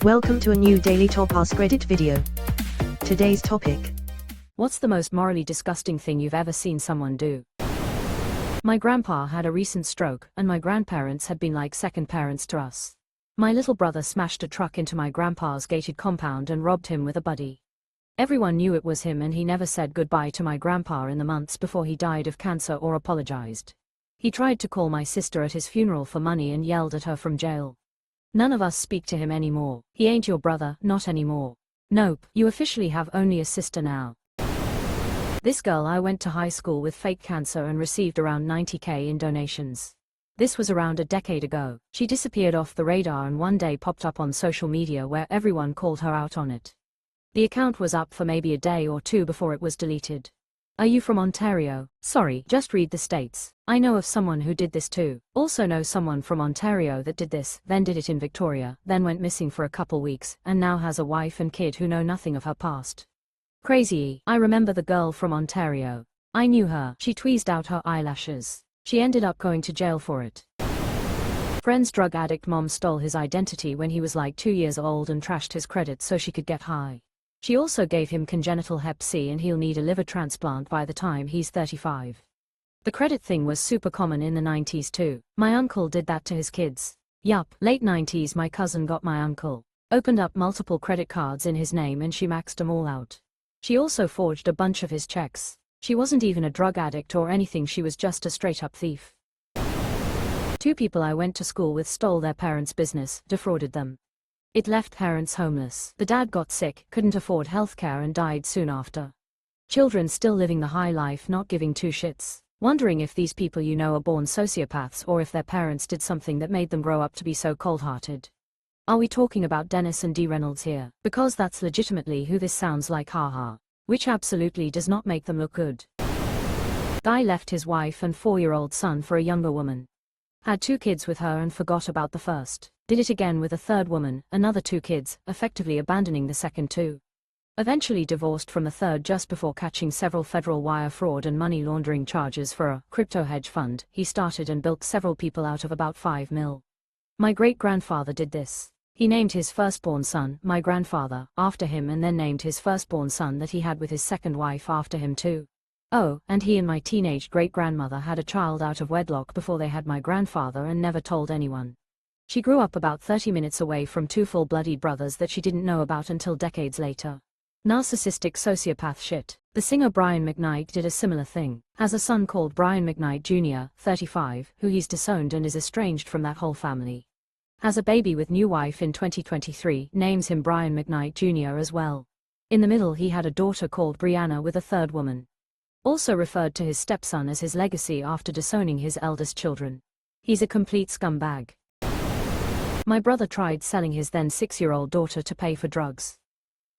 Welcome to a new Daily Top Askreddit video. Today's topic. What's the most morally disgusting thing you've ever seen someone do? My grandpa had a recent stroke, and my grandparents had been like second parents to us. My little brother smashed a truck into my grandpa's gated compound and robbed him with a buddy. Everyone knew it was him, and he never said goodbye to my grandpa in the months before he died of cancer or apologized. He tried to call my sister at his funeral for money and yelled at her from jail. None of us speak to him anymore. He ain't your brother, not anymore. Nope, you officially have only a sister now. This girl I went to high school with fake cancer and received around 90k in donations. This was around a decade ago. She disappeared off the radar and one day popped up on social media where everyone called her out on it. The account was up for maybe a day or two before it was deleted. Are you from Ontario? Sorry, just read the states. I know of someone who did this too. Also know someone from Ontario that did this, then did it in Victoria, then went missing for a couple weeks, and now has a wife and kid who know nothing of her past. Crazy. I remember the girl from Ontario. I knew her. She tweezed out her eyelashes. She ended up going to jail for it. Friend's drug addict mom stole his identity when he was like 2 years old and trashed his credit so she could get high. She also gave him congenital hep C and he'll need a liver transplant by the time he's 35. The credit thing was super common in the 90s too. My uncle did that to his kids. Yup, late 90s my cousin got my uncle. Opened up multiple credit cards in his name and she maxed them all out. She also forged a bunch of his checks. She wasn't even a drug addict or anything, she was just a straight up thief. 2 people I went to school with stole their parents' business, defrauded them. It left parents homeless. The dad got sick, couldn't afford healthcare and died soon after. Children still living the high life, not giving two shits. Wondering if these people you know are born sociopaths or if their parents did something that made them grow up to be so cold-hearted. Are we talking about Dennis and Dee Reynolds here? Because that's legitimately who this sounds like, haha. Which absolutely does not make them look good. Guy left his wife and 4-year-old son for a younger woman. Had 2 kids with her and forgot about the first. Did it again with a third woman, another 2 kids, effectively abandoning the second 2. Eventually divorced from the third just before catching several federal wire fraud and money laundering charges for a crypto hedge fund he started and built several people out of about 5 mil. My great-grandfather did this. He named his firstborn son, my grandfather, after him and then named his firstborn son that he had with his second wife after him too. Oh, and he and my teenage great-grandmother had a child out of wedlock before they had my grandfather and never told anyone. She grew up about 30 minutes away from 2 full-blooded brothers that she didn't know about until decades later. Narcissistic sociopath shit. The singer Brian McKnight did a similar thing. Has a son called Brian McKnight Jr., 35, who he's disowned and is estranged from that whole family. Has a baby with new wife in 2023, names him Brian McKnight Jr. as well. In the middle he had a daughter called Brianna with a third woman. Also referred to his stepson as his legacy after disowning his eldest children. He's a complete scumbag. My brother tried selling his then 6-year-old daughter to pay for drugs.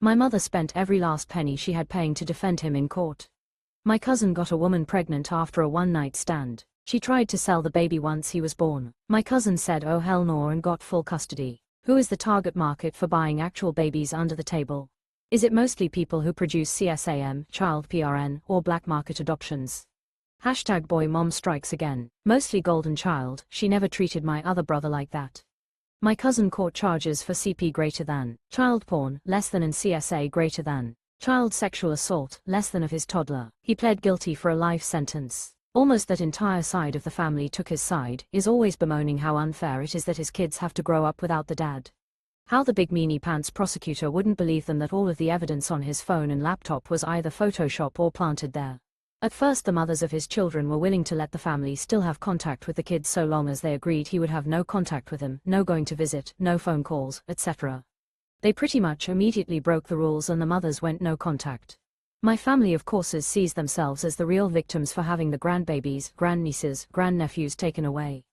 My mother spent every last penny she had paying to defend him in court. My cousin got a woman pregnant after a one-night stand. She tried to sell the baby once he was born. My cousin said oh hell no and got full custody. Who is the target market for buying actual babies under the table? Is it mostly people who produce CSAM, child PRN, or black market adoptions? Hashtag boy mom strikes again. Mostly golden child, she never treated my other brother like that. My cousin caught charges for CP greater than, child porn, less than and CSA greater than, child sexual assault, less than of his toddler. He pled guilty for a life sentence. Almost that entire side of the family took his side, is always bemoaning how unfair it is that his kids have to grow up without the dad. How the big meanie pants prosecutor wouldn't believe them that all of the evidence on his phone and laptop was either Photoshop or planted there. At first the mothers of his children were willing to let the family still have contact with the kids so long as they agreed he would have no contact with them, no going to visit, no phone calls, etc. They pretty much immediately broke the rules and the mothers went no contact. My family of course sees themselves as the real victims for having the grandbabies, grandnieces, grandnephews taken away.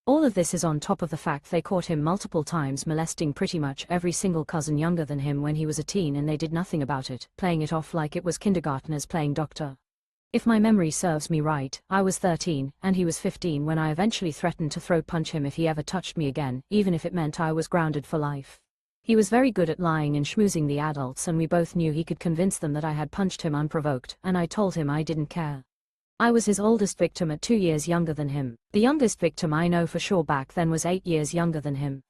All of this is on top of the fact they caught him multiple times molesting pretty much every single cousin younger than him when he was a teen and they did nothing about it, playing it off like it was kindergartners playing doctor. If my memory serves me right, I was 13, and he was 15 when I eventually threatened to throat punch him if he ever touched me again, even if it meant I was grounded for life. He was very good at lying and schmoozing the adults and we both knew he could convince them that I had punched him unprovoked, and I told him I didn't care. I was his oldest victim at 2 years younger than him. The youngest victim I know for sure back then was 8 years younger than him.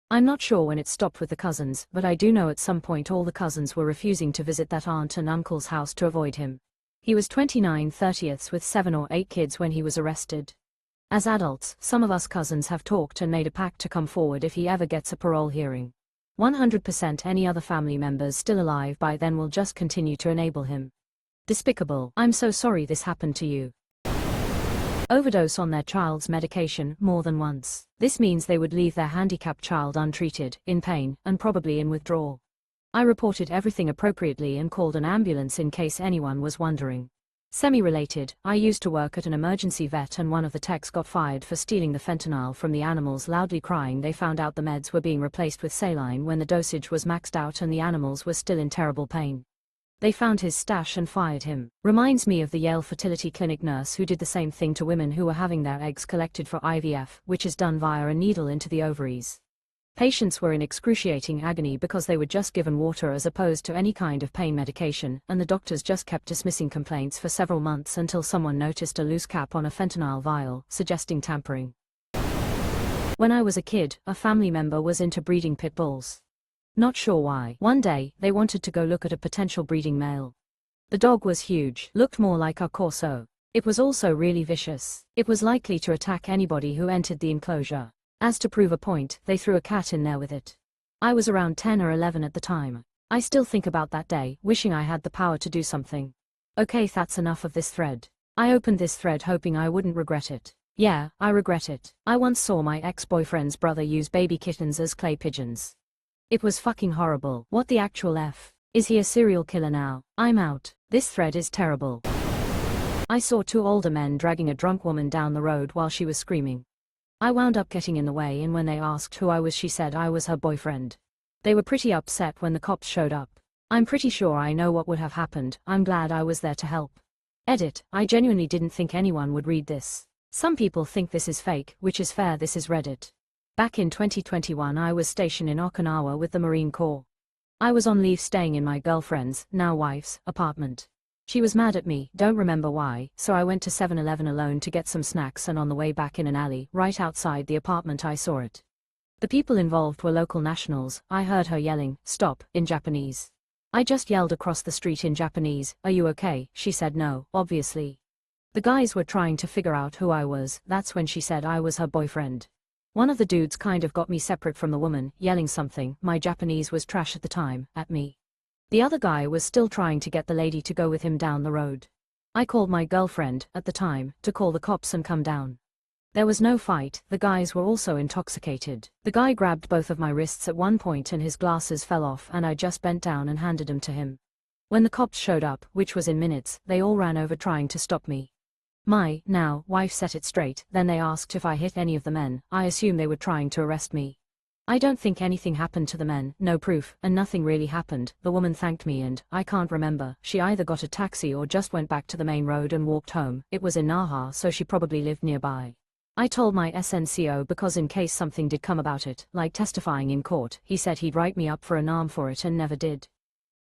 I'm not sure when it stopped with the cousins, but I do know at some point all the cousins were refusing to visit that aunt and uncle's house to avoid him. He was 29/30 with 7 or 8 kids when he was arrested. As adults, some of us cousins have talked and made a pact to come forward if he ever gets a parole hearing. 100% any other family members still alive by then will just continue to enable him. Despicable. I'm so sorry this happened to you. Overdose on their child's medication more than once. This means they would leave their handicapped child untreated, in pain, and probably in withdrawal. I reported everything appropriately and called an ambulance in case anyone was wondering. Semi-related, I used to work at an emergency vet and one of the techs got fired for stealing the fentanyl from the animals, loudly crying. They found out the meds were being replaced with saline when the dosage was maxed out and the animals were still in terrible pain. They found his stash and fired him. Reminds me of the Yale fertility clinic nurse who did the same thing to women who were having their eggs collected for IVF, which is done via a needle into the ovaries. Patients were in excruciating agony because they were just given water as opposed to any kind of pain medication, and the doctors just kept dismissing complaints for several months until someone noticed a loose cap on a fentanyl vial, suggesting tampering. When I was a kid, a family member was into breeding pit bulls. Not sure why. One day, they wanted to go look at a potential breeding male. The dog was huge, looked more like a Corso. It was also really vicious. It was likely to attack anybody who entered the enclosure. As to prove a point, they threw a cat in there with it. I was around 10 or 11 at the time. I still think about that day, wishing I had the power to do something. Okay, that's enough of this thread. I opened this thread hoping I wouldn't regret it. Yeah, I regret it. I once saw my ex-boyfriend's brother use baby kittens as clay pigeons. It was fucking horrible. What the actual F? Is he a serial killer now? I'm out. This thread is terrible. I saw 2 older men dragging a drunk woman down the road while she was screaming. I wound up getting in the way, and when they asked who I was, she said I was her boyfriend. They were pretty upset when the cops showed up. I'm pretty sure I know what would have happened. I'm glad I was there to help. Edit. I genuinely didn't think anyone would read this. Some people think this is fake, which is fair. This is Reddit. Back in 2021 I was stationed in Okinawa with the Marine Corps. I was on leave staying in my girlfriend's, now wife's, apartment. She was mad at me, don't remember why, so I went to 7-Eleven alone to get some snacks, and on the way back in an alley, right outside the apartment, I saw it. The people involved were local nationals. I heard her yelling, "Stop," in Japanese. I just yelled across the street in Japanese, "Are you okay?" She said no, obviously. The guys were trying to figure out who I was. That's when she said I was her boyfriend. One of the dudes kind of got me separate from the woman, yelling something, my Japanese was trash at the time, at me. The other guy was still trying to get the lady to go with him down the road. I called my girlfriend, at the time, to call the cops and come down. There was no fight. The guys were also intoxicated. The guy grabbed both of my wrists at one point and his glasses fell off, and I just bent down and handed them to him. When the cops showed up, which was in minutes, they all ran over trying to stop me. My, now, wife set it straight. Then they asked if I hit any of the men. I assume they were trying to arrest me. I don't think anything happened to the men, no proof, and nothing really happened. The woman thanked me and, I can't remember, she either got a taxi or just went back to the main road and walked home. It was in Naha, so she probably lived nearby. I told my SNCO because in case something did come about it, like testifying in court, he said he'd write me up for an arm for it and never did.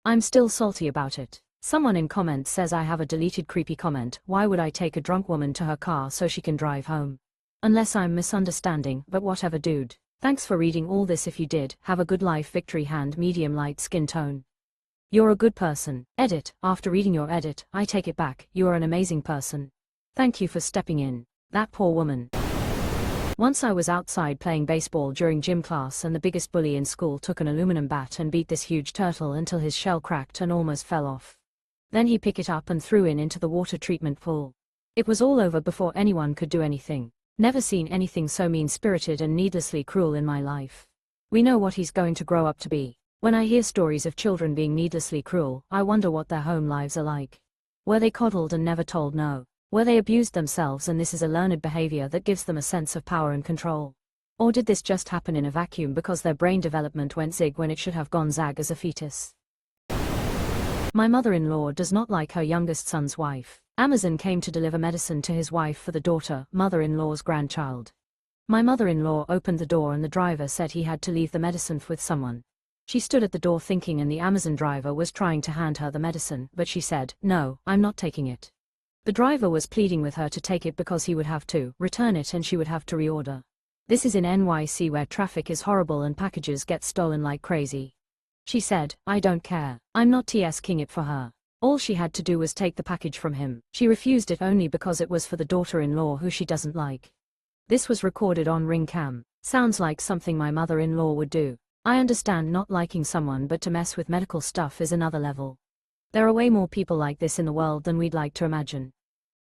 I'm still salty about it. Someone in comments says I have a deleted creepy comment. Why would I take a drunk woman to her car so she can drive home? Unless I'm misunderstanding, but whatever, dude. Thanks for reading all this. If you did, have a good life. Victory hand, medium light skin tone. You're a good person. Edit. After reading your edit, I take it back. You are an amazing person. Thank you for stepping in. That poor woman. Once I was outside playing baseball during gym class, and the biggest bully in school took an aluminum bat and beat this huge turtle until his shell cracked and almost fell off. Then he picked it up and threw it into the water treatment pool. It was all over before anyone could do anything. Never seen anything so mean-spirited and needlessly cruel in my life. We know what he's going to grow up to be. When I hear stories of children being needlessly cruel, I wonder what their home lives are like. Were they coddled and never told no? Were they abused themselves and this is a learned behavior that gives them a sense of power and control? Or did this just happen in a vacuum because their brain development went zig when it should have gone zag as a fetus? My mother-in-law does not like her youngest son's wife. Amazon came to deliver medicine to his wife for the daughter, mother-in-law's grandchild. My mother-in-law opened the door and the driver said he had to leave the medicine with someone. She stood at the door thinking and the Amazon driver was trying to hand her the medicine, but she said, "No, I'm not taking it." The driver was pleading with her to take it because he would have to return it and she would have to reorder. This is in NYC where traffic is horrible and packages get stolen like crazy. She said, I don't care. I'm not TSing it for her. All she had to do was take the package from him. She refused it only because it was for the daughter-in-law who she doesn't like. This was recorded on Ring Cam. Sounds like something my mother-in-law would do. I understand not liking someone, but to mess with medical stuff is another level. There are way more people like this in the world than we'd like to imagine.